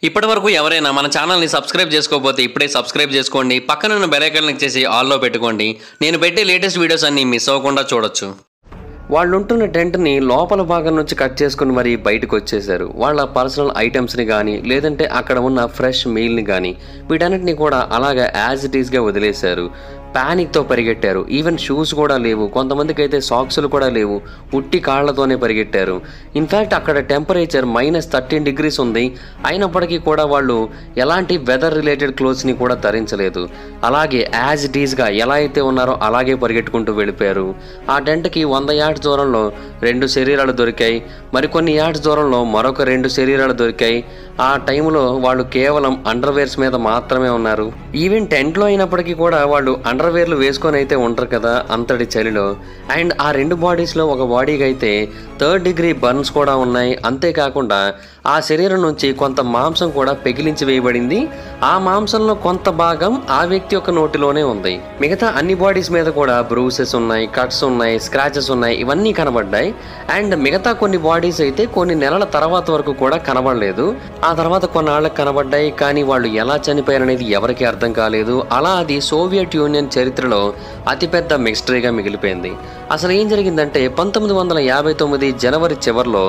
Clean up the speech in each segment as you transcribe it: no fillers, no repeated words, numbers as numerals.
ఇప్పటివరకు ఎవరైనా మన ఛానల్ని సబ్స్క్రైబ్ చేసుకోకపోతే ఇప్పుడే సబ్స్క్రైబ్ చేసుకోండి. పక్కన ఉన్న బెల్ ఐకాన్ క్లిక్ చేసి ఆల్లో పెట్టుకోండి. నేను పెట్టే లేటెస్ట్ వీడియోస్ అన్ని మిస్ అవ్వకుండా చూడొచ్చు. వాళ్ళు ఉంటున్న టెంట్ని లోపల భాగం నుంచి కట్ చేసుకుని మరీ బయటకు వచ్చేసారు. వాళ్ళ పర్సనల్ ఐటమ్స్ని కానీ లేదంటే అక్కడ ఉన్న ఫ్రెష్ మీల్ని కానీ వీటన్నిటిని కూడా అలాగా యాజ్ ఇట్ ఈస్గా వదిలేశారు. ప్యానిక్తో పరిగెట్టారు. ఈవెన్ షూస్ కూడా లేవు, కొంతమందికి అయితే సాక్స్లు కూడా లేవు, ఉట్టి కాళ్లతోనే పరిగెట్టారు. ఇన్ఫ్యాక్ట్ అక్కడ టెంపరేచర్ -13 degrees ఉంది. అయినప్పటికీ కూడా వాళ్ళు ఎలాంటి వెదర్ రిలేటెడ్ క్లోత్స్ని కూడా ధరించలేదు. అలాగే యాజ్ ఇట్ ఈస్గా ఎలా అయితే ఉన్నారో అలాగే పరిగెట్టుకుంటూ వెళ్ళిపోయారు. ఆ టెంట్కి 100 yards దూరంలో 2 శరీరాలు దొరికాయి. మరికొన్ని యార్డ్స్ దూరంలో మరొక 2 శరీరాలు దొరికాయి. ఆ టైంలో వాళ్ళు కేవలం అండర్వేర్స్ మీద మాత్రమే ఉన్నారు. ఈవెన్ టెంట్లో అయినప్పటికీ కూడా వాళ్ళు అండర్వేర్లు వేసుకొని అయితే ఉంటారు కదా అంతటి చలిలో. అండ్ ఆ 2 బాడీస్లో ఒక బాడీకి అయితే 3rd degree బర్న్స్ కూడా ఉన్నాయి. అంతేకాకుండా ఆ శరీరం నుంచి కొంత మాంసం కూడా పెకిలించి వేయబడింది. ఆ మాంసంలో కొంత భాగం ఆ వ్యక్తి యొక్క నోటిలోనే ఉంది. మిగతా అన్ని బాడీస్ మీద కూడా బ్రూసెస్ ఉన్నాయి, కట్స్ ఉన్నాయి, స్క్రాచెస్ ఉన్నాయి, ఇవన్నీ కనబడ్డాయి. అండ్ మిగతా కొన్ని బాడీస్ అయితే కొన్ని నెలల తర్వాత వరకు కూడా కనబడలేదు. ఆ తర్వాత కొన్నాళ్ళకి కనబడ్డాయి, కానీ వాళ్ళు ఎలా చనిపోయారనేది ఎవరికి అర్థం కాలేదు. అలా అది సోవియట్ యూనియన్ చరిత్రలో అతిపెద్ద మిస్టరీగా మిగిలిపోయింది. అసలు ఏం జరిగిందంటే 1959 జనవరి చివరిలో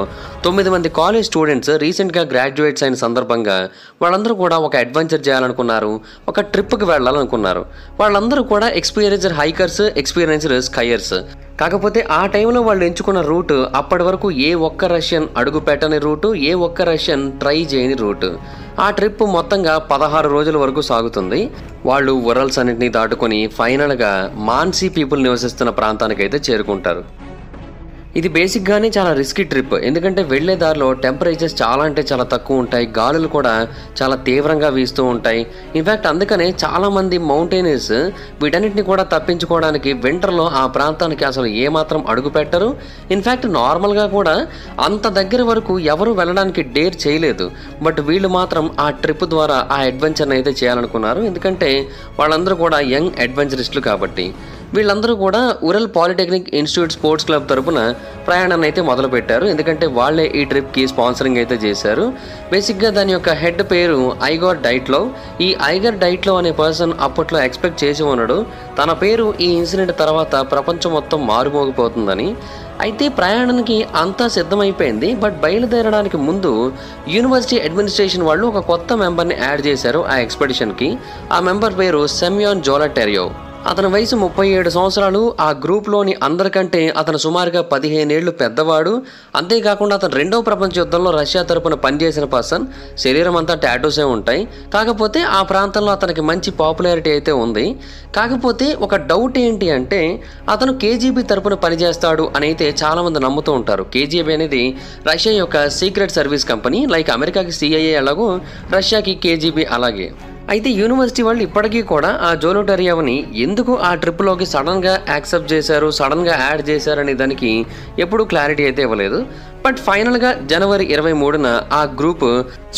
9 మంది కాలేజ్ స్టూడెంట్స్ రీసెంట్గా గ్రాడ్యుయేట్స్ అయిన సందర్భంగా వాళ్ళందరూ కూడా ఒక అడ్వెంచర్ చేయాలనుకున్నారు, ఒక ట్రిప్కి వెళ్ళాలనుకున్నారు. వాళ్ళందరూ కూడా ఎక్స్పీరియన్స్డ్ హైకర్స్, ఎక్స్పీరియన్స్డ్ స్కైయర్స్. కాకపోతే ఆ టైంలో వాళ్ళు ఎంచుకున్న రూట్ అప్పటి వరకు ఏ ఒక్క రష్యన్ అడుగు పెట్టని రూటు, ఏ ఒక్క రష్యన్ ట్రై చేయని రూటు. ఆ ట్రిప్ మొత్తంగా 16 రోజుల వరకు సాగుతుంది. వాళ్ళు ఉరల్స్ అన్నింటినీ దాటుకొని ఫైనల్గా మాన్సీ పీపుల్ నివసిస్తున్న ప్రాంతానికి అయితే చేరుకుంటారు. ఇది బేసిక్గానే చాలా రిస్కీ ట్రిప్. ఎందుకంటే వెళ్లే దారిలో టెంపరేచర్స్ చాలా అంటే చాలా తక్కువ ఉంటాయి, గాలులు కూడా చాలా తీవ్రంగా వీస్తూ ఉంటాయి. ఇన్ఫ్యాక్ట్ అందుకనే చాలామంది మౌంటైనర్స్ వీటన్నిటిని కూడా తప్పించుకోవడానికి వింటర్లో ఆ ప్రాంతానికి అసలు ఏమాత్రం అడుగు పెట్టరు. ఇన్ఫ్యాక్ట్ నార్మల్గా కూడా అంత దగ్గర వరకు ఎవరు వెళ్ళడానికి డేర్ చేయలేదు. బట్ వీళ్ళు మాత్రం ఆ ట్రిప్ ద్వారా ఆ అడ్వెంచర్ని అయితే చేయాలనుకున్నారు. ఎందుకంటే వాళ్ళందరూ కూడా యంగ్ అడ్వెంచరిస్టులు కాబట్టి. వీళ్ళందరూ కూడా Ural polytechnic institute sports club తరపున ప్రయాణాన్ని అయితే మొదలుపెట్టారు. ఎందుకంటే వాళ్ళే ఈ ట్రిప్కి స్పాన్సరింగ్ అయితే చేశారు. బేసిక్గా దాని యొక్క హెడ్ పేరు ఐగోర్ డైట్లో. ఈ ఐగర్ డైట్లో అనే పర్సన్ అప్పట్లో ఎక్స్పెక్ట్ చేసి ఉన్నాడు తన పేరు ఈ ఇన్సిడెంట్ తర్వాత ప్రపంచం మొత్తం మారుమోగిపోతుందని. అయితే ప్రయాణానికి అంతా సిద్ధమైపోయింది. బట్ బయలుదేరడానికి ముందు యూనివర్సిటీ అడ్మినిస్ట్రేషన్ వాళ్ళు ఒక కొత్త మెంబర్ని యాడ్ చేశారు ఆ ఎక్స్పెడిషన్కి. ఆ మెంబర్ పేరు సెమ్యాన్ జోలాటెరియో. అతని వయసు 37 సంవత్సరాలు. ఆ గ్రూప్లోని అందరికంటే అతను సుమారుగా 15 ఏళ్ళు పెద్దవాడు. అంతేకాకుండా అతను 2వ ప్రపంచ యుద్ధంలో రష్యా తరపున పనిచేసిన పర్సన్. శరీరం అంతా టాటూసే ఉంటాయి. కాకపోతే ఆ ప్రాంతంలో అతనికి మంచి పాపులారిటీ అయితే ఉంది. కాకపోతే ఒక డౌట్ ఏంటి అంటే అతను కేజీబీ తరపున పనిచేస్తాడు అని అయితే చాలామంది నమ్ముతూ ఉంటారు. కేజీబీ అనేది రష్యా యొక్క సీక్రెట్ సర్వీస్ కంపెనీ. లైక్ అమెరికాకి సిఐఏ ఎలాగో రష్యాకి కేజీబీ అలాగే. అయితే యూనివర్సిటీ వాళ్ళు ఇప్పటికీ కూడా ఆ జోలోటెరియోని ఎందుకు ఆ ట్రిప్లోకి సడన్గా యాక్సెప్ట్ చేశారు, సడన్గా యాడ్ చేశారనే దానికి ఎప్పుడూ క్లారిటీ అయితే ఇవ్వలేదు. బట్ ఫైనల్గా జనవరి 23న ఆ గ్రూప్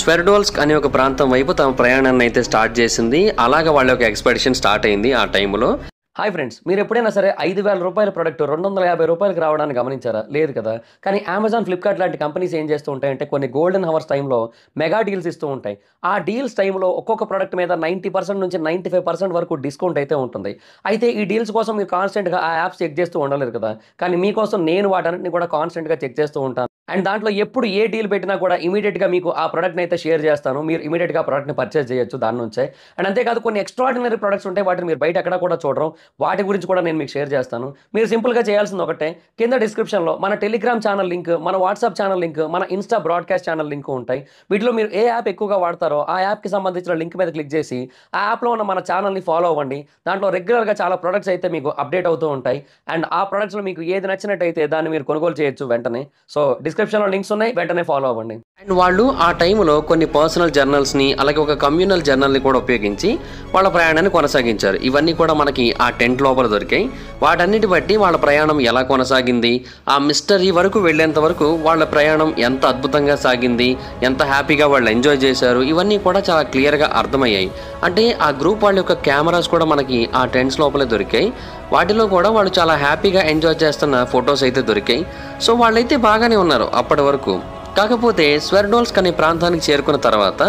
స్వెర్డోల్స్క్ అనే ఒక ప్రాంతం వైపు తమ ప్రయాణాన్ని అయితే స్టార్ట్ చేసింది. అలాగే వాళ్ళ యొక్క ఎక్స్పెడిషన్ స్టార్ట్ అయింది ఆ టైంలో. హాయ్ ఫ్రెండ్స్, మీరు ఎప్పుడైనా సరే 5,000 రూపాయల ప్రోడక్ట్ 250 రూపాయలకి రావడానికి గమనించారా? లేదు కదా. కానీ అమెజాన్, ఫ్లిప్కార్ట్ లాంటి కంపెనీస్ ఏం చేస్తూ ఉంటాయంటే కొన్ని గోల్డెన్ హవర్స్ టైంలో మెగా డీల్స్ ఇస్తూ ఉంటాయి. ఆ డీల్స్ టైంలో ఒక్కొక్క ప్రోడక్ట్ మీద 90% నుంచి 95% వరకు డిస్కౌంట్ అయితే ఉంటుంది. అయితే ఈ డీల్స్ కోసం మీరు కాన్స్టెంట్గా ఆ యాప్స్ చెక్ చేస్తూ ఉండలేరు కదా. కానీ మీకోసం నేను వాటన్నిటిని కూడా కాన్స్టెంట్గా చెక్ చేస్తూ ఉంటాను. అండ్ దాంట్లో ఎప్పుడు ఏ డీల్ పెట్టినా కూడా ఇమీడియట్గా మీకు ఆ ప్రోడక్ట్ని అయితే షేర్ చేస్తాను. మీరు ఇమీడియట్గా ఆ ప్రోడక్ట్ని పర్చేస్ చేయొచ్చు దాని నుంచే. అండ్ అంతేకాదు కొన్ని ఎక్స్ట్రాడినరీ ప్రొడక్ట్స్ ఉంటాయి, వాటిని మీరు బయట ఎక్కడ కూడా చూడరు. వాటి గురించి కూడా నేను మీకు షేర్ చేస్తాను. మీరు సింపుల్గా చేయాల్సింది ఒకటే, కింద డిస్క్రిప్షన్లో మన టెలిగ్రామ్ ఛానల్ లింక్, మన వాట్సాప్ ఛానల్ లింక్, మన ఇన్స్టా బ్రాడ్కాస్ట్ ఛానల్ లింక్ ఉంటాయి. వీటిలో మీరు ఏ యాప్ ఎక్కువగా వాడతారో ఆ యాప్కి సంబంధించిన లింక్ మీద క్లిక్ చేసి ఆ యాప్లో ఉన్న మన ఛానల్ని ఫాలో అవ్వండి. దాంట్లో రెగ్యులర్గా చాలా ప్రొడక్ట్స్ అయితే మీకు అప్డేట్ అవుతూ ఉంటాయి. అండ్ ఆ ప్రొడక్ట్స్లో మీకు ఏది నచ్చినట్టయితే దాన్ని మీరు కొనుగోలు చేయొచ్చు వెంటనే. సో డిస్క్రిప్షన్లో లింక్స్ ఉన్నాయి, వెంటనే ఫాలో అవ్వండి. అండ్ వాళ్ళు ఆ టైంలో కొన్ని పర్సనల్ జర్నల్స్ని అలాగే ఒక కమ్యూనల్ జర్నల్ని కూడా ఉపయోగించి వాళ్ళ ప్రయాణాన్ని కొనసాగించారు. ఇవన్నీ కూడా మనకి ఆ టెంట్ లోపల దొరికాయి. వాటన్నిటి బట్టి వాళ్ళ ప్రయాణం ఎలా కొనసాగింది, ఆ మిస్టరీ వరకు వెళ్ళేంత వరకు వాళ్ళ ప్రయాణం ఎంత అద్భుతంగా సాగింది, ఎంత హ్యాపీగా వాళ్ళు ఎంజాయ్ చేశారు, ఇవన్నీ కూడా చాలా క్లియర్గా అర్థమయ్యాయి. అంటే ఆ గ్రూప్ వాళ్ళ యొక్క కెమెరాస్ కూడా మనకి ఆ టెంట్స్ లోపలే దొరికాయి. వాటిలో కూడా వాళ్ళు చాలా హ్యాపీగా ఎంజాయ్ చేస్తున్న ఫొటోస్ అయితే దొరికాయి. సో వాళ్ళైతే బాగానే ఉన్నారు అప్పటి వరకు. కాకపోతే స్వెర్డోల్స్క్ అనే ప్రాంతానికి చేరుకున్న తర్వాత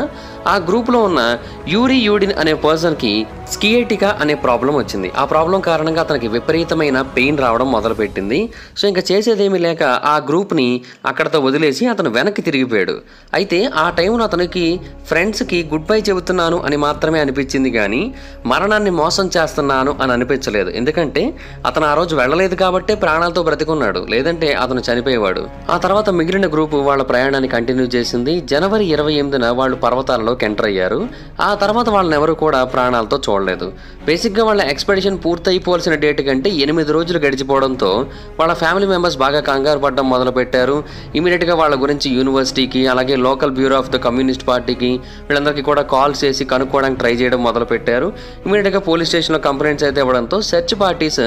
ఆ గ్రూప్లో ఉన్న యూడిన్ అనే పర్సన్కి స్కియేటికా అనే ప్రాబ్లం వచ్చింది. ఆ ప్రాబ్లం కారణంగా అతనికి విపరీతమైన పెయిన్ రావడం మొదలుపెట్టింది. సో ఇంకా చేసేదేమీ లేక ఆ గ్రూప్ని అక్కడతో వదిలేసి అతను వెనక్కి తిరిగిపోయాడు. అయితే ఆ టైంలో అతనికి ఫ్రెండ్స్కి గుడ్ బై చెబుతున్నాను అని మాత్రమే అనిపించింది, కానీ మరణాన్ని మోసం చేస్తున్నాను అని అనిపించలేదు. ఎందుకంటే అతను ఆ రోజు వెళ్ళలేదు కాబట్టే ప్రాణాలతో బ్రతికున్నాడు, లేదంటే అతను చనిపోయేవాడు. ఆ తర్వాత మిగిలిన గ్రూపు వాళ్ళ ప్రయాణాన్ని కంటిన్యూ చేసింది. జనవరి 28న వాళ్ళు పర్వతాలలోకి ఎంటర్ అయ్యారు. ఆ తర్వాత వాళ్ళని ఎవరు కూడా ప్రాణాలతో చూడలేదు. బేసిక్గా వాళ్ళ ఎక్స్పెడిషన్ పూర్తయిపోవాల్సిన డేట్ కంటే 8 రోజులు గడిచిపోవడంతో వాళ్ళ ఫ్యామిలీ మెంబర్స్ బాగా కంగారు పడడం మొదలుపెట్టారు. ఇమీడియట్గా వాళ్ళ గురించి యూనివర్సిటీకి, అలాగే local bureau of the communist పార్టీకి వీళ్ళందరికీ కూడా కాల్ చేసి కనుక్కోవడానికి ట్రై చేయడం మొదలుపెట్టారు. ఇమీడియట్గా పోలీస్ స్టేషన్లో కంప్లైంట్స్ అయితే ఇవ్వడంతో సెర్చ్ పార్టీస్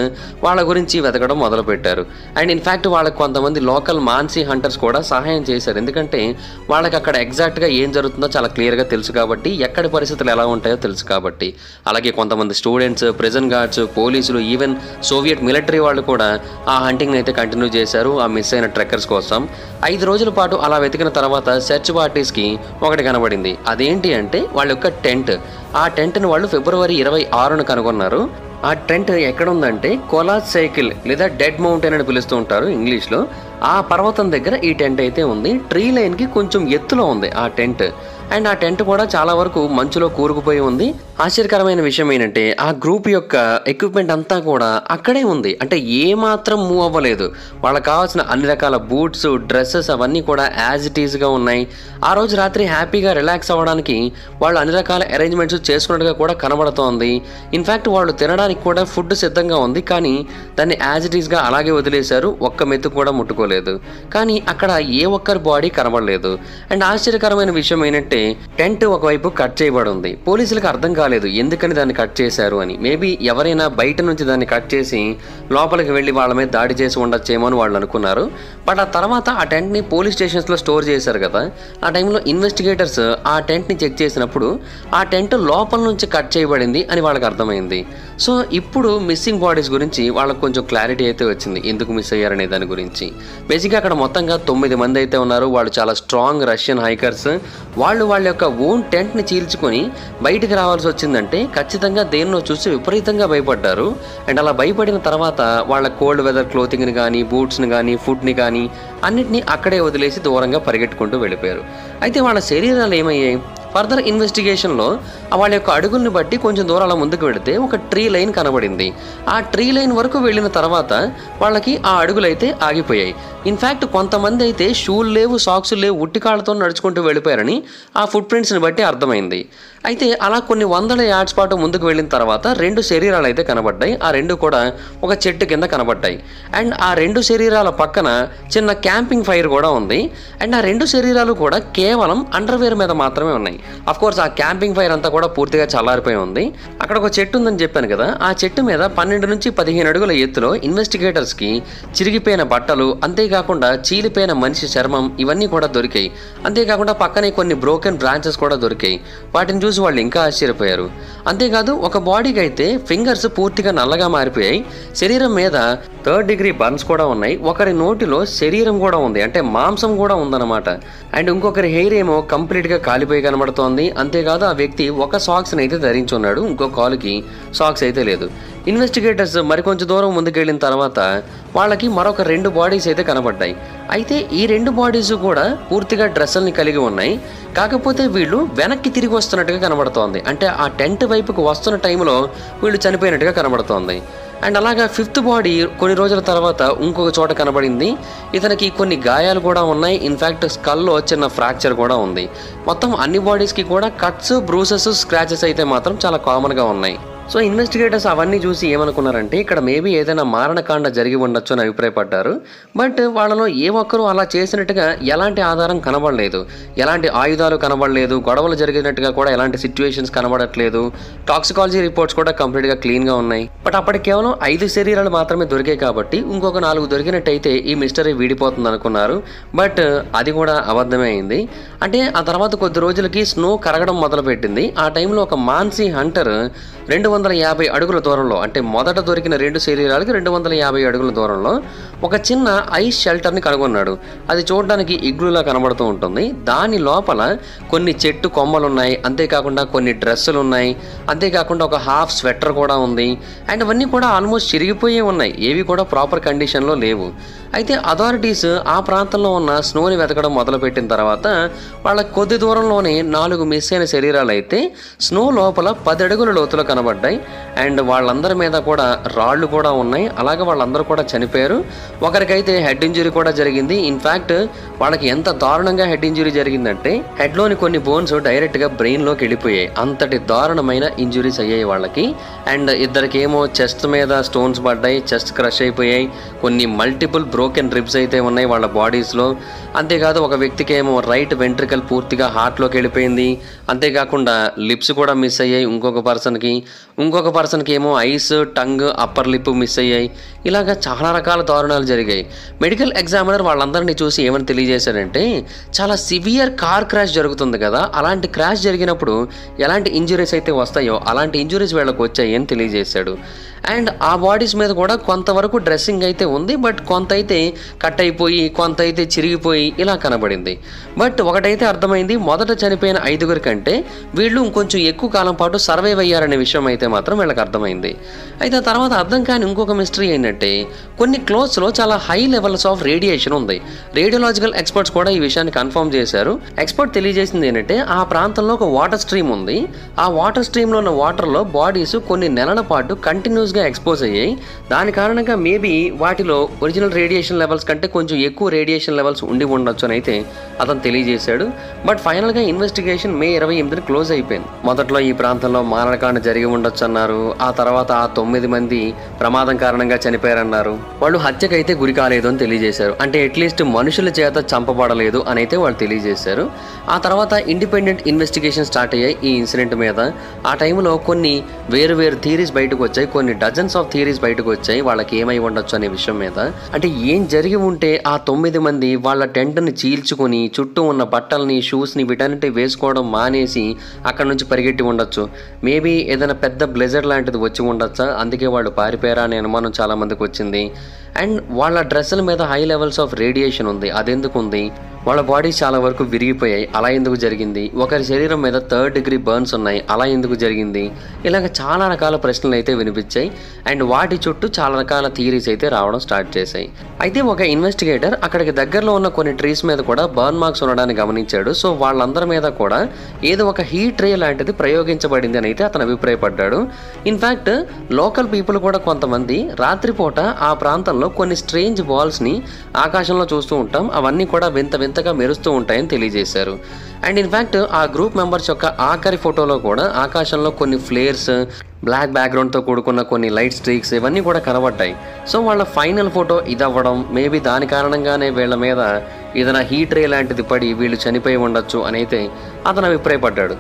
వాళ్ళ గురించి వెతకడం మొదలుపెట్టారు. అండ్ ఇన్ఫ్యాక్ట్ వాళ్ళకి కొంతమంది లోకల్ మాన్సీ హంటర్స్ కూడా సహాయం చేశారు. ఎందుకంటే వాళ్ళకి అక్కడ ఎగ్జాక్ట్గా ఏం జరుగుతుందో చాలా క్లియర్గా తెలుసు కాబట్టి, ఎక్కడి పరిస్థితులు ఎలా ఉంటాయో తెలుసు కాబట్టి. అలాగే కొంతమంది స్టూడెంట్స్, ప్రిజన్ గార్డ్స్, పోలీసులు, ఈవెన్ సోవియట్ మిలిటరీ వాళ్ళు కూడా ఆ హంటింగ్ని అయితే కంటిన్యూ చేశారు ఆ మిస్ అయిన ట్రెక్కర్స్ కోసం. 5 రోజుల పాటు అలా వెతికిన తర్వాత సెర్చ్ పార్టీస్కి ఒకటి కనబడింది. అదేంటి అంటే వాళ్ళ యొక్క టెంట్. ఆ టెంట్ని వాళ్ళు ఫిబ్రవరి 26న కనుగొన్నారు. ఆ టెంట్ ఎక్కడ ఉందంటే కోలాజ్ సైకిల్ లేదా డెడ్ మౌంటైన్ అని పిలుస్తూ ఉంటారు ఇంగ్లీష్లో. ఆ పర్వతం దగ్గర ఈ టెంట్ అయితే ఉంది. ట్రీ లైన్కి కొంచెం ఎత్తులో ఉంది ఆ టెంట్. అండ్ ఆ టెంట్ కూడా చాలా వరకు మంచులో కూరుకుపోయి ఉంది. ఆశ్చర్యకరమైన విషయం ఏంటంటే ఆ గ్రూప్ యొక్క ఎక్విప్మెంట్ అంతా కూడా అక్కడే ఉంది. అంటే ఏమాత్రం మూవ్ అవ్వలేదు. వాళ్ళకి కావాల్సిన అన్ని రకాల బూట్స్, డ్రెస్సెస్ అవన్నీ కూడా యాజ్ ఇట్ ఈస్గా ఉన్నాయి. ఆ రోజు రాత్రి హ్యాపీగా రిలాక్స్ అవ్వడానికి వాళ్ళు అన్ని రకాల అరేంజ్మెంట్స్ చేసుకున్నట్టుగా కూడా కనబడుతోంది. ఇన్ఫ్యాక్ట్ వాళ్ళు తినడానికి కూడా ఫుడ్ సిద్ధంగా ఉంది, కానీ దాన్ని యాజ్ ఇట్ ఈస్గా అలాగే వదిలేశారు. ఒక్క మెతుకు కూడా ముట్టుకోలేదు. కానీ అక్కడ ఏ ఒక్కరి బాడీ కనబడలేదు. అండ్ ఆశ్చర్యకరమైన విషయం ఏంటంటే టెంట్ ఒకవైపు కట్ చేయబడి ఉంది. పోలీసులకు అర్థం కాలేదు ఎందుకని దాన్ని కట్ చేశారు అని. మేబీ ఎవరైనా బయట నుంచి దాన్ని కట్ చేసి లోపలికి వెళ్ళి వాళ్ళ మీద దాడి చేసి ఉండొచ్చేమో అని వాళ్ళు అనుకున్నారు. బట్ ఆ తర్వాత ఆ టెంట్ని పోలీస్ స్టేషన్స్లో స్టోర్ చేశారు కదా, ఆ టైంలో ఇన్వెస్టిగేటర్స్ ఆ టెంట్ని చెక్ చేసినప్పుడు ఆ టెంట్ లోపల నుంచి కట్ చేయబడింది అని వాళ్ళకి అర్థమైంది. సో ఇప్పుడు మిస్సింగ్ బాడీస్ గురించి వాళ్ళకు కొంచెం క్లారిటీ అయితే వచ్చింది, ఎందుకు మిస్ అయ్యారనే దాని గురించి. బేసిక్గా అక్కడ మొత్తంగా 9 మంది అయితే ఉన్నారు. వాళ్ళు చాలా స్ట్రాంగ్ రష్యన్ హైకర్స్. వాళ్ళ యొక్క ఓన్ టెంట్ని చీల్చుకొని బయటికి రావాల్సి వచ్చిందంటే ఖచ్చితంగా దేన్నో చూసి విపరీతంగా భయపడ్డారు. అండ్ అలా భయపడిన తర్వాత వాళ్ళ కోల్డ్ వెదర్ క్లోతింగ్ని కానీ, బూట్స్ని కానీ, ఫుడ్ని కానీ అన్నిటినీ అక్కడే వదిలేసి దూరంగా పరిగెట్టుకుంటూ వెళ్ళిపోయారు. అయితే వాళ్ళ శరీరాలు ఏమయ్యాయి? ఫర్దర్ ఇన్వెస్టిగేషన్లో వాళ్ళ యొక్క అడుగుల్ని బట్టి కొంచెం దూరం అలా ముందుకు వెళితే ఒక ట్రీ లైన్ కనబడింది. ఆ ట్రీ లైన్ వరకు వెళ్ళిన తర్వాత వాళ్ళకి ఆ అడుగులు అయితే ఆగిపోయాయి. ఇన్ఫ్యాక్ట్ కొంతమంది అయితే షూలు లేవు, సాక్స్ లేవు, ఉట్టి కాళ్ళతో నడుచుకుంటూ వెళ్ళిపోయారని ఆ ఫుట్ ప్రింట్స్ని బట్టి అర్థమైంది. అయితే అలా కొన్ని వందల యార్డ్స్ పాటు ముందుకు వెళ్ళిన తర్వాత 2 శరీరాలు అయితే కనబడ్డాయి. ఆ 2 కూడా ఒక చెట్టు కింద కనబడ్డాయి. అండ్ ఆ 2 శరీరాల పక్కన చిన్న క్యాంపింగ్ ఫైర్ కూడా ఉంది. అండ్ ఆ 2 శరీరాలు కూడా కేవలం అండర్వేర్ మీద మాత్రమే ఉన్నాయి. అఫ్ కోర్స్ ఆ క్యాంపింగ్ ఫైర్ అంతా కూడా పూర్తిగా చల్లారిపోయి ఉంది. అక్కడ ఒక చెట్టు ఉందని చెప్పాను కదా, ఆ చెట్టు మీద 12 నుంచి 15 అడుగుల ఎత్తులో ఇన్వెస్టిగేటర్స్కి చిరిగిపోయిన బట్టలు, అంతేకాకుండా చీలిపోయిన మనిషి చర్మం ఇవన్నీ కూడా దొరికాయి. అంతేకాకుండా పక్కనే కొన్ని బ్రోకెన్ బ్రాంచెస్ కూడా దొరికాయి. వాటిని చూసి వాళ్ళు ఇంకా ఆశ్చర్యపోయారు. అంతేకాదు ఒక బాడీకి అయితే ఫింగర్స్ పూర్తిగా నల్లగా మారిపోయాయి. శరీరం మీద 3rd డిగ్రీ బర్న్స్ కూడా ఉన్నాయి. ఒకరి నోటిలో శరీరం కూడా ఉంది, అంటే మాంసం కూడా ఉందన్నమాట. అండ్ ఇంకొకరి హెయిర్ ఏమో కంప్లీట్గా కాలిపోయి కనబడుతోంది. అంతేకాదు ఆ వ్యక్తి ఒక సాక్స్ని అయితే ధరించి ఉన్నాడు, ఇంకో కాలుకి సాక్స్ అయితే లేదు. ఇన్వెస్టిగేటర్స్ మరికొంచెం దూరం ముందుకెళ్ళిన తర్వాత వాళ్ళకి మరొక 2 బాడీస్ అయితే కనబడ్డాయి. అయితే ఈ 2 బాడీస్ కూడా పూర్తిగా డ్రెస్సుల్ని కలిగి ఉన్నాయి. కాకపోతే వీళ్ళు వెనక్కి తిరిగి వస్తున్నట్టుగా కనబడుతోంది. అంటే ఆ టెంట్ వైపుకు వస్తున్న టైంలో వీళ్ళు చనిపోయినట్టుగా కనబడుతోంది. అండ్ అలాగా 5th బాడీ కొన్ని రోజుల తర్వాత ఇంకొక చోట కనబడింది. ఇతనికి కొన్ని గాయాలు కూడా ఉన్నాయి. ఇన్ఫ్యాక్ట్ స్కల్లో చిన్న ఫ్రాక్చర్ కూడా ఉంది. మొత్తం అన్ని బాడీస్కి కూడా కట్స్, బ్రూసెస్, స్క్రాచెస్ అయితే మాత్రం చాలా కామన్గా ఉన్నాయి. సో ఇన్వెస్టిగేటర్స్ అవన్నీ చూసి ఏమనుకున్నారంటే ఇక్కడ మేబీ ఏదైనా మారణకాండ జరిగి ఉండొచ్చు అని అభిప్రాయపడ్డారు. బట్ వాళ్ళలో ఏ ఒక్కరూ అలా చేసినట్టుగా ఎలాంటి ఆధారం కనబడలేదు, ఎలాంటి ఆయుధాలు కనబడలేదు, గొడవలు జరిగినట్టుగా కూడా ఎలాంటి సిచ్యువేషన్స్ కనబడట్లేదు. టాక్సికాలజీ రిపోర్ట్స్ కూడా కంప్లీట్గా క్లీన్గా ఉన్నాయి. బట్ అప్పటికి కేవలం 5 శరీరాలు మాత్రమే దొరికాయి కాబట్టి ఇంకొక 4 దొరికినట్టయితే ఈ మిస్టరీ వీడిపోతుంది అనుకున్నారు. బట్ అది కూడా అబద్ధమే అయింది. అంటే ఆ తర్వాత కొద్ది రోజులకి స్నో కరగడం మొదలుపెట్టింది. ఆ టైంలో ఒక మాన్సీ హంటర్ 200 250 అడుగుల దూరంలో, అంటే మొదట దొరికిన 2 శరీరాలకి 250 అడుగుల దూరంలో ఒక చిన్న ఐస్ షెల్టర్ని కనుగొన్నాడు. అది చూడడానికి ఇగ్లూలా కనబడుతూ ఉంటుంది. దాని లోపల కొన్ని చెట్టు కొమ్మలు ఉన్నాయి, అంతేకాకుండా కొన్ని డ్రెస్సులు ఉన్నాయి, అంతేకాకుండా ఒక హాఫ్ స్వెటర్ కూడా ఉంది. అండ్ అవన్నీ కూడా ఆల్మోస్ట్ చిరిగిపోయే ఉన్నాయి, ఏవి కూడా ప్రాపర్ కండిషన్లో లేవు. అయితే అథారిటీస్ ఆ ప్రాంతంలో ఉన్న స్నోని వెతకడం మొదలుపెట్టిన తర్వాత వాళ్ళ కొద్ది దూరంలోనే 4 మిస్ అయిన శరీరాలు అయితే స్నో లోపల 10 అడుగుల లోతులో కనబడ్డాయి. అండ్ వాళ్ళందరి మీద కూడా రాళ్ళు కూడా ఉన్నాయి. అలాగే వాళ్ళందరూ కూడా చనిపోయారు. ఒకరికైతే హెడ్ ఇంజరీ కూడా జరిగింది. ఇన్ఫ్యాక్ట్ వాళ్ళకి ఎంత దారుణంగా హెడ్ ఇంజరీ జరిగిందంటే హెడ్లోని కొన్ని బోన్స్ డైరెక్ట్గా బ్రెయిన్లోకి వెళ్ళిపోయాయి. అంతటి దారుణమైన ఇంజురీస్ అయ్యాయి వాళ్ళకి. అండ్ ఇద్దరికేమో చెస్ట్ మీద స్టోన్స్ పడ్డాయి, చెస్ట్ క్రష్ అయిపోయాయి, కొన్ని మల్టిపుల్ బ్రోకెన్ రిబ్స్ అయితే ఉన్నాయి వాళ్ళ బాడీస్లో. అంతేకాదు ఒక వ్యక్తికి ఏమో రైట్ వెంట్రికల్ పూర్తిగా హార్ట్లోకి వెళ్ళిపోయింది. అంతేకాకుండా లిప్స్ కూడా మిస్ అయ్యాయి ఇంకొక పర్సన్కి ఏమో ice, tongue, upper lip miss అయ్యాయి. ఇలాగా చాలా రకాల దారుణాలు జరిగాయి. మెడికల్ ఎగ్జామినర్ వాళ్ళందరినీ చూసి ఏమని తెలియజేశారంటే చాలా సివియర్ కార్ క్రాష్ జరుగుతుంది కదా, అలాంటి క్రాష్ జరిగినప్పుడు ఎలాంటి ఇంజురీస్ అయితే వస్తాయో అలాంటి ఇంజురీస్ వీళ్ళకి వచ్చాయి అని తెలియజేశాడు. అండ్ ఆ బాడీస్ మీద కూడా కొంతవరకు డ్రెస్సింగ్ అయితే ఉంది, బట్ కొంత అయితే కట్ అయిపోయి, కొంత అయితే చిరిగిపోయి ఇలా కనబడింది. బట్ ఒకటైతే అర్థమైంది, మొదట చనిపోయిన 5 కంటే వీళ్ళు ఇంకొంచెం ఎక్కువ కాలం పాటు సర్వైవ్ అయ్యారనే విషయం అయితే మాత్రం వీళ్ళకి అర్థమైంది. అయితే తర్వాత అర్థం కాని ఇంకొక మిస్టరీ ఏంటంటే కొన్ని క్లోత్స్లో చాలా హై లెవెల్స్ ఆఫ్ రేడియేషన్ ఉంది. రేడియోలాజికల్ ఎక్స్పర్ట్స్ కూడా ఈ విషయాన్ని కన్ఫర్మ్ చేశారు. ఎక్స్పర్ట్ తెలియజేసింది ఏంటంటే ఆ ప్రాంతంలో ఒక వాటర్ స్ట్రీమ్ ఉంది. ఆ వాటర్ స్ట్రీమ్లో ఉన్న వాటర్లో బాడీస్ కొన్ని నెలల పాటు కంటిన్యూస్గా ఎక్స్పోజ్ అయ్యాయి. దాని కారణంగా మేబీ వాటిలో ఒరిజినల్ రేడియేషన్ లెవెల్స్ కంటే కొంచెం ఎక్కువ రేడియేషన్ లెవెల్స్ ఉండి ఉండొచ్చు అని అయితే అతను తెలియజేశాడు. బట్ ఫైనల్గా ఇన్వెస్టిగేషన్ మే 28న క్లోజ్ అయిపోయింది. మొదట్లో ఈ ప్రాంతంలో మారణకాండ జరిగి ఉండొచ్చు అన్నారు. ఆ తర్వాత ఆ 9 మంది ప్రమాదం కారణంగా చనిపోయారన్నారు. వాళ్ళు హత్యకైతే గురి కాలేదు అని తెలియజేశారు. అంటే అట్లీస్ట్ మనుషుల చేత చంపబడలేదు అని అయితే వాళ్ళు తెలియజేశారు. ఆ తర్వాత ఇండిపెండెంట్ ఇన్వెస్టిగేషన్ స్టార్ట్ అయ్యాయి ఈ ఇన్సిడెంట్ మీద. ఆ టైంలో కొన్ని వేరు థీరీస్ బయటకు వచ్చాయి, కొన్ని డజన్స్ ఆఫ్ థీరీస్ బయటకు వచ్చాయి వాళ్ళకి ఏమై ఉండొచ్చు అనే విషయం మీద. అంటే ఏం జరిగి ఉంటే ఆ 9 మంది వాళ్ళ టెంట్ని చీల్చుకొని చుట్టూ ఉన్న బట్టల్ని, షూస్ని వీటన్నిటి వేసుకోవడం మానేసి అక్కడ నుంచి పరిగెట్టి ఉండొచ్చు. మేబీ ఏదైనా పెద్ద బ్లెజర్ లాంటిది వచ్చి ఉండొచ్చా, అందుకే వాళ్ళు పారిపోయారా అనే అనుమానం చాలా మందికి వచ్చింది. అండ్ వాళ్ళ డ్రెస్సుల మీద హై లెవెల్స్ ఆఫ్ రేడియేషన్ ఉంది. అదెందుకు ఉంది? వాళ్ళ బాడీస్ చాలా వరకు విరిగిపోయాయి, అలా ఎందుకు జరిగింది? ఒకరి శరీరం మీద 3rd డిగ్రీ బర్న్స్ ఉన్నాయి, అలా ఎందుకు జరిగింది? ఇలాగ చాలా రకాల ప్రశ్నలు అయితే వినిపించాయి. అండ్ వాటి చుట్టూ చాలా రకాల థియరీస్ అయితే రావడం స్టార్ట్ చేశాయి. అయితే ఒక ఇన్వెస్టిగేటర్ అక్కడికి దగ్గరలో ఉన్న కొన్ని ట్రీస్ మీద కూడా బర్న్ మార్క్స్ ఉండడాన్ని గమనించాడు. సో వాళ్ళందరి మీద కూడా ఏదో ఒక హీట్ రే లాంటిది ప్రయోగించబడింది అని అయితే అతను అభిప్రాయపడ్డాడు. ఇన్ఫ్యాక్ట్ లోకల్ పీపుల్ కూడా కొంతమంది రాత్రిపూట ఆ ప్రాంతంలో కొన్ని స్ట్రేంజ్ బాల్స్ని ఆకాశంలో చూస్తూ ఉంటాం, అవన్నీ కూడా వింతగా మెరుస్తూ ఉంటాయని తెలియజేశారు. అండ్ ఇన్ఫ్యాక్ట్ ఆ గ్రూప్ మెంబర్స్ యొక్క ఆఖరి ఫోటోలో కూడా ఆకాశంలో కొన్ని ఫ్లేర్స్, బ్లాక్ బ్యాక్గ్రౌండ్తో కూడుకున్న కొన్ని లైట్ స్ట్రీక్స్ ఇవన్నీ కూడా కనబడ్డాయి. సో వాళ్ళ ఫైనల్ ఫోటో ఇది అవ్వడం, మేబీ దాని కారణంగానే వీళ్ళ మీద ఏదైనా హీట్ రే లాంటిది పడి వీళ్ళు చనిపోయి ఉండొచ్చు అని అయితే అతను అభిప్రాయపడ్డాడు.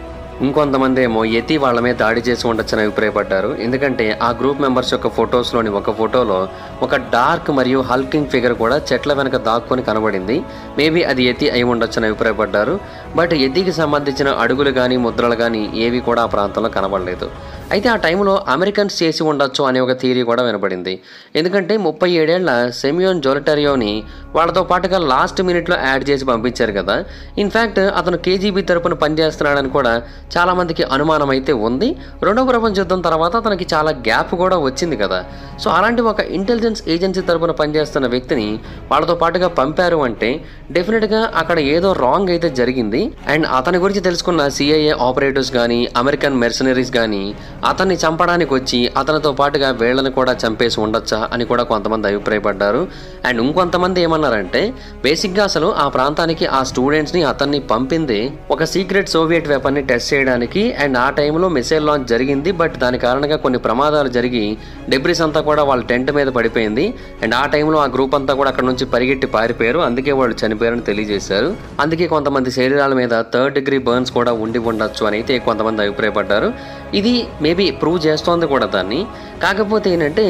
ఇంకొంతమంది ఏమో యతి వాళ్ళ మీద దాడి చేసి ఉండొచ్చని అభిప్రాయపడ్డారు. ఎందుకంటే ఆ గ్రూప్ మెంబర్స్ యొక్క ఫొటోస్లోని ఒక ఫోటోలో ఒక డార్క్ మరియు హల్కింగ్ ఫిగర్ కూడా చెట్ల వెనక దాక్కొని కనబడింది. మేబీ అది యతి అయి ఉండొచ్చని అభిప్రాయపడ్డారు. బట్ యతికి సంబంధించిన అడుగులు కానీ ముద్రలు కానీ ఏవి కూడా ఆ ప్రాంతంలో కనబడలేదు. అయితే ఆ టైంలో అమెరికన్స్ చేసి ఉండొచ్చు అనే ఒక థియరీ కూడా వినపడింది. ఎందుకంటే 37 ఏళ్ల సెమియోన్ జోలటరియోని వాళ్ళతో పాటుగా లాస్ట్ మినిట్లో యాడ్ చేసి పంపించారు కదా. ఇన్ఫ్యాక్ట్ అతను కేజీబీ తరపున పనిచేస్తున్నాడని కూడా చాలామందికి అనుమానం అయితే ఉంది. 2వ ప్రపంచ యుద్ధం తర్వాత అతనికి చాలా గ్యాప్ కూడా వచ్చింది కదా. సో అలాంటి ఒక ఇంటెలిజెన్స్ ఏజెన్సీ తరపున పనిచేస్తున్న వ్యక్తిని వాళ్ళతో పాటుగా పంపారు అంటే డెఫినెట్గా అక్కడ ఏదో రాంగ్ అయితే జరిగింది. అండ్ అతని గురించి తెలుసుకున్న సిఐఏ ఆపరేటివ్స్ కానీ అమెరికన్ మెర్సనరీస్ కానీ అతన్ని చంపడానికి వచ్చి అతనితో పాటుగా వీళ్ళని కూడా చంపేసి ఉండొచ్చా అని కూడా కొంతమంది అభిప్రాయపడ్డారు. అండ్ ఇంకొంతమంది ఏమన్నారంటే బేసిక్గా అసలు ఆ ప్రాంతానికి ఆ స్టూడెంట్స్ని అతన్ని పంపింది ఒక సీక్రెట్ సోవియట్ వెపన్ని టెస్ట్ చేయడానికి. అండ్ ఆ టైంలో మిసైల్ లాంచ్ జరిగింది, బట్ దాని కారణంగా కొన్ని ప్రమాదాలు జరిగి డెబ్రిస్ అంతా కూడా వాళ్ళ టెంట్ మీద పడిపోయింది. అండ్ ఆ టైంలో ఆ గ్రూప్ అంతా కూడా అక్కడ నుంచి పరిగెట్టి పారిపోయారు, అందుకే వాళ్ళు చనిపోయారని తెలియజేశారు. అందుకే కొంతమంది శరీరాల మీద 3rd డిగ్రీ బర్న్స్ కూడా ఉండి ఉండొచ్చు అని అయితే కొంతమంది అభిప్రాయపడ్డారు. ఇది మేబీ ప్రూవ్ చేస్తోంది కూడా దాన్ని. కాకపోతే ఏంటంటే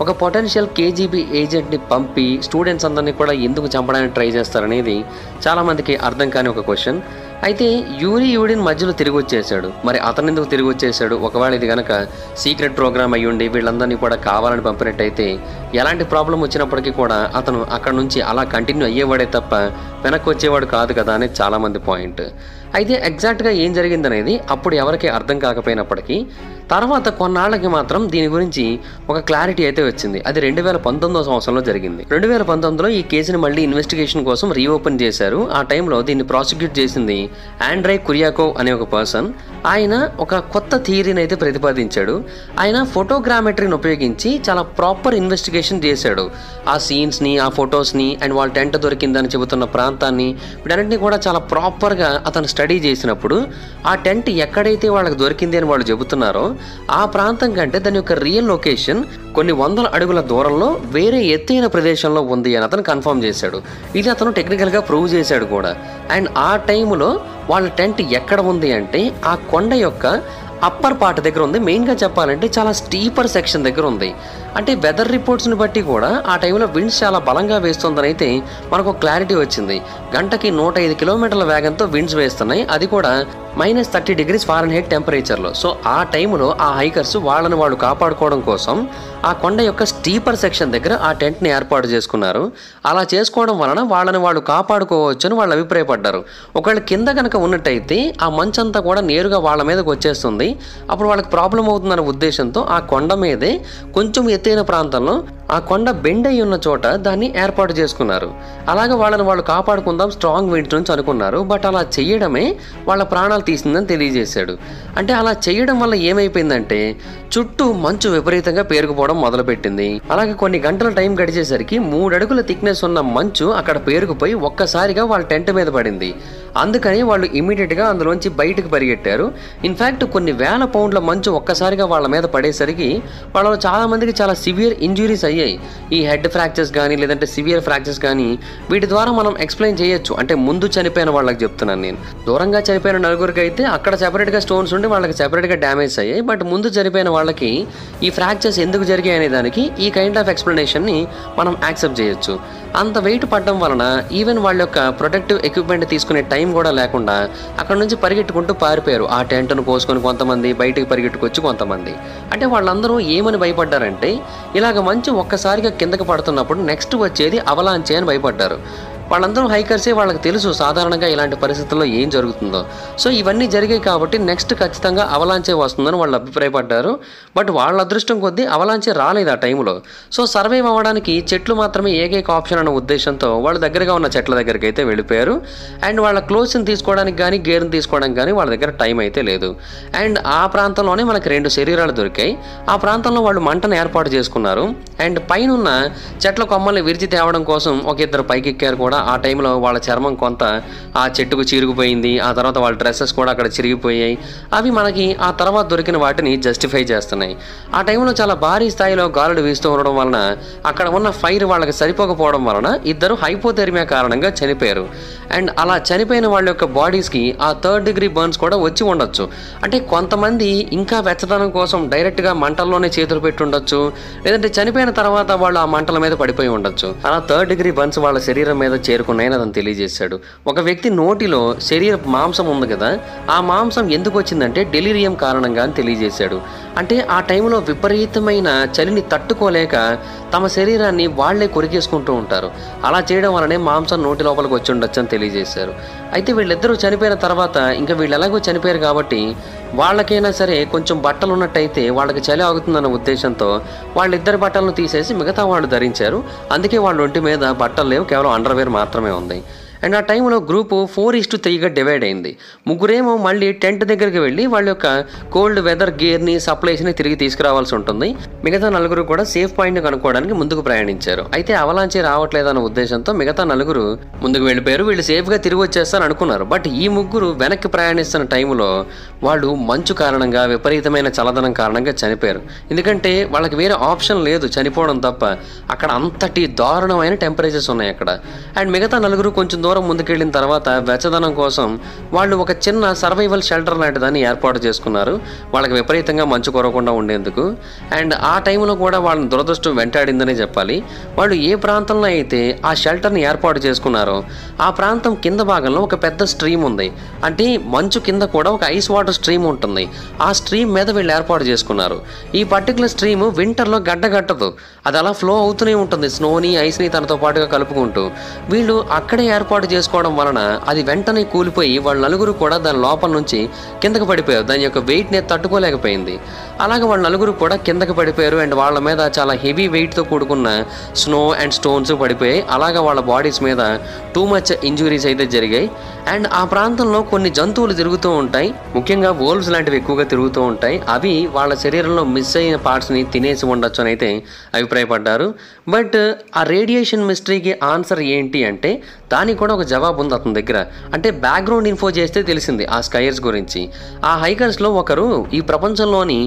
ఒక పొటెన్షియల్ కేజీబీ ఏజెంట్ని పంపి స్టూడెంట్స్ అందరినీ కూడా ఎందుకు చంపడానికి ట్రై చేస్తారనేది చాలామందికి అర్థం కాని ఒక క్వశ్చన్. అయితే యూడిన్ మధ్యలో తిరిగి వచ్చేసాడు. మరి అతను ఎందుకు తిరిగి వచ్చేసాడు? ఒకవేళ ఇది కనుక సీక్రెట్ ప్రోగ్రామ్ అయ్యుండి వీళ్ళందరినీ కూడా కావాలని పంపినట్టయితే ఎలాంటి ప్రాబ్లం వచ్చినప్పటికీ కూడా అతను అక్కడ నుంచి అలా కంటిన్యూ అయ్యేవాడే తప్ప వెనక్కి వచ్చేవాడు కాదు కదా అనేది చాలామంది పాయింట్. అయితే ఎగ్జాక్ట్గా ఏం జరిగిందనేది అప్పుడు ఎవరికి అర్థం కాకపోయినప్పటికీ తర్వాత కొన్నాళ్ళకి మాత్రం దీని గురించి ఒక క్లారిటీ అయితే వచ్చింది. అది 2019వ సంవత్సరంలో జరిగింది. 2019లో ఈ కేసుని మళ్ళీ ఇన్వెస్టిగేషన్ కోసం రీఓపెన్ చేశారు. ఆ టైంలో దీన్ని ప్రాసిక్యూట్ చేసింది ఆండ్రై కురియాకోవ్ అనే ఒక పర్సన్. ఆయన ఒక కొత్త థియరీని అయితే ప్రతిపాదించాడు. ఆయన ఫోటోగ్రామెట్రీని ఉపయోగించి చాలా ప్రాపర్ ఇన్వెస్టిగేషన్ చేశాడు. ఆ సీన్స్ని, ఆ ఫొటోస్ని అండ్ వాళ్ళ టెంట్ దొరికిందని చెబుతున్న ప్రాంతాన్ని వీటన్నిటిని కూడా చాలా ప్రాపర్గా అతను స్టడీ చేసినప్పుడు ఆ టెంట్ ఎక్కడైతే వాళ్ళకి దొరికింది అని వాళ్ళు చెబుతున్నారో ఆ ప్రాంతం కంటే దాని యొక్క రియల్ లొకేషన్ కొన్ని వందల అడుగుల దూరంలో వేరే ఎత్తైన ప్రదేశంలో ఉంది అని అతను కన్ఫర్మ్ చేశాడు. ఇది అతను టెక్నికల్గా ప్రూవ్ చేశాడు కూడా. అండ్ ఆ టైంలో వాళ్ళ టెంట్ ఎక్కడ ఉంది అంటే ఆ కొండ యొక్క అప్పర్ పార్ట్ దగ్గర ఉంది. మెయిన్గా చెప్పాలంటే చాలా స్టీపర్ సెక్షన్ దగ్గర ఉంది. అంటే వెదర్ రిపోర్ట్స్ని బట్టి కూడా ఆ టైంలో విండ్స్ చాలా బలంగా వేస్తుందని అయితే మనకు క్లారిటీ వచ్చింది. గంటకి 105 కిలోమీటర్ల వేగంతో విండ్స్ వేస్తున్నాయి, అది కూడా -30 డిగ్రీస్ ఫారెన్హీట్ టెంపరేచర్లో. సో ఆ టైంలో ఆ హైకర్స్ వాళ్ళని వాళ్ళు కాపాడుకోవడం కోసం ఆ కొండ యొక్క స్టీపర్ సెక్షన్ దగ్గర ఆ టెంట్ని ఏర్పాటు చేసుకున్నారు. అలా చేసుకోవడం వలన వాళ్ళని వాళ్ళు కాపాడుకోవచ్చు అని వాళ్ళు అభిప్రాయపడ్డారు. ఒకవేళ కింద కనుక ఉన్నట్టయితే ఆ మంచంతా కూడా నేరుగా వాళ్ళ మీదకి వచ్చేస్తుంది, అప్పుడు వాళ్ళకి ప్రాబ్లం అవుతుందనే ఉద్దేశంతో ఆ కొండ మీదే కొంచెం ఎత్తైన ప్రాంతంలో ఆ కొండ బెండ్ అయి ఉన్న చోట దాన్ని ఏర్పాటు చేసుకున్నారు. అలాగే వాళ్ళని వాళ్ళు కాపాడుకుందాం స్ట్రాంగ్ విండ్స్ నుంచి అనుకున్నారు. బట్ అలా చేయడమే వాళ్ళ ప్రాణాలు తీసిందని తెలియజేశాడు. అంటే అలా చేయడం వల్ల ఏమైపోయిందంటే చుట్టూ మంచు విపరీతంగా పేరుకుపోవడం మొదలుపెట్టింది. అలాగే కొన్ని గంటల టైం గడిచేసరికి 3 అడుగుల థిక్నెస్ ఉన్న మంచు అక్కడ పేరుకుపోయి ఒక్కసారిగా వాళ్ళ టెంట్ మీద పడింది. అందుకని వాళ్ళు ఇమీడియట్గా అందులోంచి బయటకు పరిగెట్టారు. ఇన్ఫ్యాక్ట్ కొన్ని వేల పౌండ్ల మంచు ఒక్కసారిగా వాళ్ళ మీద పడేసరికి వాళ్ళలో చాలా మందికి చాలా సివియర్ ఇంజురీస్ అయ్యాయి. ఈ హెడ్ ఫ్రాక్చర్స్ కానీ లేదంటే సివియర్ ఫ్రాక్చర్స్ కానీ వీటి ద్వారా మనం ఎక్స్ప్లెయిన్ చేయొచ్చు. అంటే ముందు చనిపోయిన వాళ్ళకి చెప్తున్నాను నేను. దూరంగా చనిపోయిన నలుగురికి అయితే అక్కడ సెపరేట్గా స్టోన్స్ ఉండి వాళ్ళకి సెపరేట్గా డ్యామేజ్ అయ్యాయి. బట్ ముందు చనిపోయిన వాళ్ళకి ఈ ఫ్రాక్చర్స్ ఎందుకు జరిగాయి అనే దానికి ఈ కైండ్ ఆఫ్ ఎక్స్ప్లెనేషన్ని మనం యాక్సెప్ట్ చేయొచ్చు. అంత వెయిట్ పడడం వలన ఈవెన్ వాళ్ళ యొక్క ప్రొటెక్టివ్ ఎక్విప్మెంట్ తీసుకునే టైం కూడా లేకుండా అక్కడ నుంచి పరిగెట్టుకుంటూ పారిపోయారు. ఆ టెంట్ను కోసుకొని కొంతమంది, బయటికి పరిగెట్టుకొచ్చి కొంతమంది. అంటే వాళ్ళందరూ ఏమని భయపడ్డారంటే ఇలాగ మంచు ఒక్కసారిగా కిందకి పడుతున్నప్పుడు నెక్స్ట్ వచ్చేది అవలాంచే అని భయపడ్డారు. వాళ్ళందరూ హైకర్సే, వాళ్ళకి తెలుసు సాధారణంగా ఇలాంటి పరిస్థితుల్లో ఏం జరుగుతుందో. సో ఇవన్నీ జరిగాయి కాబట్టి నెక్స్ట్ ఖచ్చితంగా అవలాంచే వస్తుందని వాళ్ళు అభిప్రాయపడ్డారు. బట్ వాళ్ళ అదృష్టం కొద్దీ అవలాంచే రాలేదు ఆ టైంలో. సో సర్వైవ్ అవ్వడానికి చెట్లు మాత్రమే ఏకైక ఆప్షన్ అన్న ఉద్దేశంతో వాళ్ళు దగ్గరగా ఉన్న చెట్ల దగ్గరికి అయితే వెళ్ళిపోయారు. అండ్ వాళ్ళ క్లోత్స్ని తీసుకోవడానికి కానీ గేర్ని తీసుకోవడానికి కానీ వాళ్ళ దగ్గర టైం అయితే లేదు. అండ్ ఆ ప్రాంతంలోనే మనకి 2 శరీరాలు దొరికాయి. ఆ ప్రాంతంలో వాళ్ళు మంటను ఏర్పాటు చేసుకున్నారు. అండ్ పైనున్న చెట్ల కొమ్మల్ని విరిచి తేవడం కోసం ఒక 2 పైకి ఎక్కారు కూడా. ఆ టైంలో వాళ్ళ చర్మం కొంత ఆ చెట్టుకు చిరిగిపోయింది. ఆ తర్వాత వాళ్ళ డ్రెస్సెస్ కూడా అక్కడ చిరిగిపోయాయి. అవి మనకి ఆ తర్వాత దొరికిన వాటిని జస్టిఫై చేస్తున్నాయి. ఆ టైంలో చాలా భారీ స్థాయిలో గాలులు వీస్తూ ఉండడం వలన అక్కడ ఉన్న ఫైర్ వాళ్ళకి సరిపోకపోవడం వలన 2 హైపోథెర్మియా కారణంగా చనిపోయారు. అండ్ అలా చనిపోయిన వాళ్ళ యొక్క బాడీస్కి ఆ 3rd డిగ్రీ బర్న్స్ కూడా వచ్చి ఉండొచ్చు. అంటే కొంతమంది ఇంకా వెచ్చదనం కోసం డైరెక్ట్గా మంటల్లోనే చేతులు పెట్టి ఉండొచ్చు, లేదంటే చనిపోయిన తర్వాత వాళ్ళు ఆ మంటల మీద పడిపోయి ఉండొచ్చు. అలా 3rd డిగ్రీ బర్న్స్ వాళ్ళ శరీరం మీద చేరుకున్నాయని అతను తెలియజేశాడు. ఒక వ్యక్తి నోటిలో శరీర మాంసం ఉంది కదా, ఆ మాంసం ఎందుకు వచ్చిందంటే డెలిరియం కారణంగా అని తెలియజేశాడు. అంటే ఆ టైంలో విపరీతమైన చలిని తట్టుకోలేక తమ శరీరాన్ని వాళ్లే కొరికేసుకుంటూ ఉంటారు. అలా చేయడం వల్లనే మాంసం నోటి లోపలికి వచ్చి ఉండొచ్చు అని తెలియజేశారు. అయితే వీళ్ళిద్దరూ చనిపోయిన తర్వాత ఇంకా వీళ్ళు ఎలాగో చనిపోయారు కాబట్టి వాళ్ళకైనా సరే కొంచెం బట్టలు ఉన్నట్టయితే వాళ్ళకి చలి ఆగుతుందన్న ఉద్దేశంతో వాళ్ళిద్దరి బట్టలను తీసేసి మిగతా వాళ్ళు ధరించారు. అందుకే వాళ్ళ ఒంటి మీద బట్టలు లేవు, కేవలం అండర్వేర్ మాత్రమే ఉంది. అండ్ ఆ టైంలో గ్రూపు 4:3గా డివైడ్ అయింది. ముగ్గురేమో మళ్ళీ టెంట్ దగ్గరికి వెళ్ళి వాళ్ళ యొక్క కోల్డ్ వెదర్ గేర్ని, సప్లైస్ని తిరిగి తీసుకురావాల్సి ఉంటుంది. మిగతా 4 కూడా సేఫ్ పాయింట్ని కనుక్కోవడానికి ముందుకు ప్రయాణించారు. అయితే అవలాంచే రావట్లేదన్న ఉద్దేశంతో మిగతా 4 ముందుకు వెళ్ళిపోయారు. వీళ్ళు సేఫ్గా తిరిగి వచ్చేస్తారని అనుకున్నారు. బట్ ఈ ముగ్గురు వెనక్కి ప్రయాణిస్తున్న టైంలో వాళ్ళు మంచు కారణంగా, విపరీతమైన చల్లదనం కారణంగా చనిపోయారు. ఎందుకంటే వాళ్ళకి వేరే ఆప్షన్ లేదు చనిపోవడం తప్ప. అక్కడ అంతటి దారుణమైన టెంపరేచర్స్ ఉన్నాయి అక్కడ. అండ్ మిగతా 4 కొంచెం దూరం దూరం ముందుకెళ్ళిన తర్వాత వెచ్చదనం కోసం వాళ్ళు ఒక చిన్న సర్వైవల్ షెల్టర్ లాంటి దాన్ని ఏర్పాటు చేసుకున్నారు, వాళ్ళకి విపరీతంగా మంచు కురవకుండా ఉండేందుకు. అండ్ ఆ టైంలో కూడా వాళ్ళని దురదృష్టం వెంటాడిందనే చెప్పాలి. వాళ్ళు ఏ ప్రాంతంలో అయితే ఆ షెల్టర్ని ఏర్పాటు చేసుకున్నారో ఆ ప్రాంతం కింద భాగంలో ఒక పెద్ద స్ట్రీమ్ ఉంది. అంటే మంచు కింద కూడా ఒక ఐస్ వాటర్ స్ట్రీమ్ ఉంటుంది. ఆ స్ట్రీమ్ మీద వీళ్ళు ఏర్పాటు చేసుకున్నారు. ఈ పర్టికులర్ స్ట్రీమ్ వింటర్లో గడ్డగట్టదు, అది అలా ఫ్లో అవుతూనే ఉంటుంది, స్నోని ఐస్ని తనతో పాటుగా కలుపుకుంటూ. వీళ్ళు అక్కడే ఏర్పాటు చేసుకోవడం వలన అది వెంటనే కూలిపోయి వాళ్ళ నలుగురు కూడా దాని లోపల నుంచి కిందకు పడిపోయారు. దాని యొక్క వెయిట్ని తట్టుకోలేకపోయింది. అలాగే వాళ్ళ నలుగురు కూడా కిందకు పడిపోయారు. అండ్ వాళ్ళ మీద చాలా హెవీ వెయిట్తో కూడుకున్న స్నో అండ్ స్టోన్స్ పడిపోయాయి. అలాగా వాళ్ళ బాడీస్ మీద టూ మచ్ ఇంజురీస్ అయితే జరిగాయి. అండ్ ఆ ప్రాంతంలో కొన్ని జంతువులు తిరుగుతూ ఉంటాయి, ముఖ్యంగా వోల్వ్స్ లాంటివి ఎక్కువగా తిరుగుతూ ఉంటాయి. అవి వాళ్ళ శరీరంలో మిస్ అయిన పార్ట్స్ని తినేసి ఉండొచ్చు అని అయితే అభిప్రాయపడ్డారు. బట్ ఆ రేడియేషన్ మిస్టరీకి ఆన్సర్ ఏంటి అంటే దానికి కూడా ఒక జవాబు ఉంది అతని దగ్గర. అంటే బ్యాక్గ్రౌండ్ ఇన్ఫో చేస్తే తెలిసింది ఆ స్కైయర్స్ గురించి. ఆ హైకర్స్లో ఒకరు ఈ ప్రపంచంలోని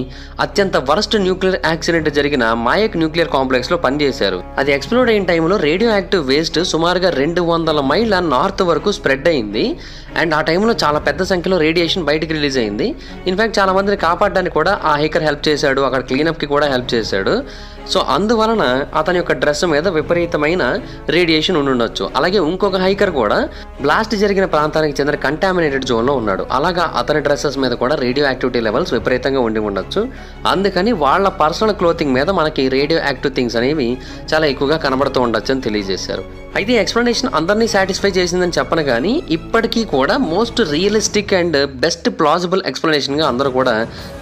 అత్యంత వరస్ట్ న్యూక్లియర్ యాక్సిడెంట్ జరిగిన మాయక్ న్యూక్లియర్ కాంప్లెక్స్లో పనిచేశారు. అది ఎక్స్ప్లోడ్ అయిన టైంలో రేడియో యాక్టివ్ వేస్ట్ సుమారుగా 200 మైళ్ళ నార్త్ వరకు స్ప్రెడ్ అయింది. అండ్ ఆ టైంలో చాలా పెద్ద సంఖ్యలో రేడియేషన్ బయటికి రిలీజ్ అయింది. ఇన్ఫ్యాక్ట్ చాలా మందిని కాపాడడానికి కూడా ఆ హైకర్ హెల్ప్ చేశాడు, అక్కడ క్లీనప్కి కూడా హెల్ప్ చేశాడు. సో అందువలన అతని యొక్క డ్రెస్ మీద విపరీతమైన రేడియేషన్ ఉండుండొచ్చు. అలాగే ఇంకొక హైకర్ కూడా బ్లాస్ట్ జరిగిన ప్రాంతానికి చెందిన కంటామినేటెడ్ జోన్లో ఉన్నాడు. అలాగా అతని డ్రెస్సెస్ మీద కూడా రేడియో యాక్టివిటీ లెవెల్స్ విపరీతంగా ఉండి ఉండొచ్చు. అందుకని వాళ్ళ పర్సనల్ క్లోతింగ్ మీద మనకి రేడియో యాక్టివ్ థింగ్స్ అనేవి చాలా ఎక్కువగా కనబడుతూ ఉండొచ్చు అని తెలియజేశారు. అయితే ఎక్స్ప్లెనేషన్ అందరినీ సాటిస్ఫై చేసిందని చెప్పను కానీ ఇప్పటికీ కూడా most realistic and best plausible ఎక్స్ప్లెనేషన్గా అందరూ కూడా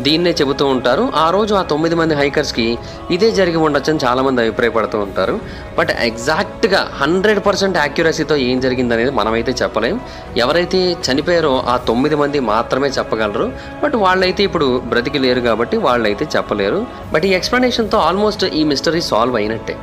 దీన్నే చెబుతూ ఉంటారు. ఆ రోజు ఆ 9 మంది హైకర్స్కి ఇదే జరిగి ఉండొచ్చని చాలామంది అభిప్రాయపడుతూ ఉంటారు. బట్ ఎగ్జాక్ట్గా 100% యాక్యురసీతో ఏం జరిగిందనేది మనమైతే చెప్పలేం. ఎవరైతే చనిపోయారో ఆ 9 మంది మాత్రమే చెప్పగలరు. బట్ వాళ్ళైతే ఇప్పుడు బ్రతికి లేరు కాబట్టి వాళ్ళైతే చెప్పలేరు. బట్ ఈ ఎక్స్ప్లెనేషన్తో ఆల్మోస్ట్ ఈ మిస్టరీ సాల్వ్ అయినట్టే.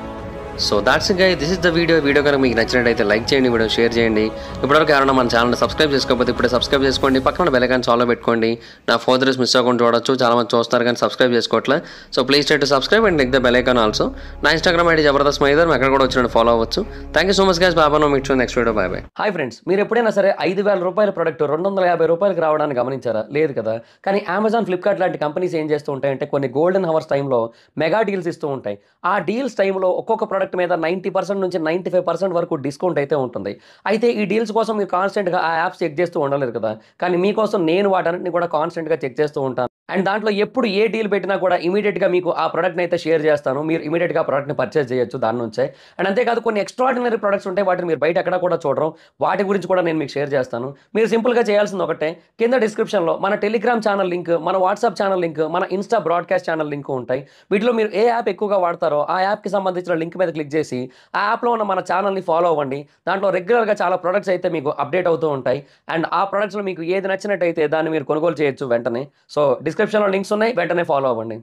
So that's it guys, this is the video కనుక మీకు నచ్చినట్టయితే లైక్ చేయండి, వీడియో షేర్ చేయండి. ఇప్పటివరకు ఎవరైనా మన ఛానల్ని సబ్స్క్రైబ్ చేసుకోకపోతే ఇప్పుడే సబ్స్క్రైబ్ చేసుకోండి, పక్కన బెల్ ఐకాన్ ఆల్లో పెట్టుకోండి. నా ఫర్దర్స్ మిస్ అవ్వకుండా చూడొచ్చు. చాలా మంది చూస్తారు కానీ సబ్స్క్రైబ్ చేసుకోవట్లే. So please try to subscribe and click the bell icon also. నా ఇన్స్టాగ్రామ్ ఐడి జబర్దస్త్ మైదర్, అక్కడ కూడా వచ్చినట్టు ఫాలో అవ్వచ్చు. Thank you so much guys, బాబా. Meet you next video. Bye bye. Hi friends, మీరు ఎప్పుడైనా సరే 5,000 రూపాయల ప్రొడక్ట్ 250 రూపాయలకి రావడానికి గమనించారా? లేదు కదా. కానీ అమెజాన్, ఫ్లిప్కార్ట్ లాంటి కంపెనీస్ ఏం చేస్తూ ఉంటాయంటే కొన్ని గోల్డెన్ హవర్స్ టైంలో మెగా డీల్స్ ఇస్తూ ఉంటాయి. ఆ డీల్స్ టైంలో ఒక్కొక్క ప్రొడక్ట్ మీద 90% నుంచి 95% వరకు డిస్కౌంట్ అయితే ఉంటుంది. అయితే ఈ డీల్స్ కోసం మీరు కాన్స్టెంట్గా ఆ యాప్స్ చెక్ చేస్తూ ఉండలేదు కదా. కానీ మీకోసం నేను వాటన్నిటిని కూడా కాన్స్టెంట్గా చెక్ చేస్తూ ఉంటాను. అండ్ దాంట్లో ఎప్పుడు ఏ డీల్ పెట్టినా కూడా ఇమీడియట్గా మీకు ఆ ప్రోడక్ట్ని అయితే షేర్ చేస్తాను. మీరు ఇమీడియట్గా ఆ ప్రోడక్ట్ని పర్చేస్ చేయొచ్చు దాని నుంచే. అండ్ అంతేకాదు కొన్ని ఎక్స్ట్రాడినరీ ప్రొడక్ట్స్ ఉంటాయి, వాటిని మీరు బయట ఎక్కడ కూడా చూడరు. వాటి గురించి కూడా నేను మీకు షేర్ చేస్తాను. మీరు సింపుల్గా చేయాల్సింది ఒకటే, కింద డిస్క్రిప్షన్లో మన టెలిగ్రామ్ ఛానల్ లింక్, మన వాట్సాప్ ఛానల్ లింక్, మన ఇన్స్టా బ్రాడ్కాస్ట్ ఛానల్ లింక్ ఉంటాయి. వీటిలో మీరు ఏ యాప్ ఎక్కువగా వాడతారో ఆ యాప్కి సంబంధించిన లింక్ మీద క్లిక్ చేసి ఆ యాప్లో ఉన్న మన ఛానల్ని ఫాలో అవ్వండి. దాంట్లో రెగ్యులర్గా చాలా ప్రొడక్ట్స్ అయితే మీకు అప్డేట్ అవుతూ ఉంటాయి. అండ్ ఆ ప్రొడక్ట్స్లో మీకు ఏది నచ్చినట్టయితే దాన్ని మీరు కొనుగోలు చేయొచ్చు వెంటనే. సో డిస్క్రిప్షన్లో లింక్స్ ఉన్నాయి, వెంటనే ఫాలో అవ్వండి.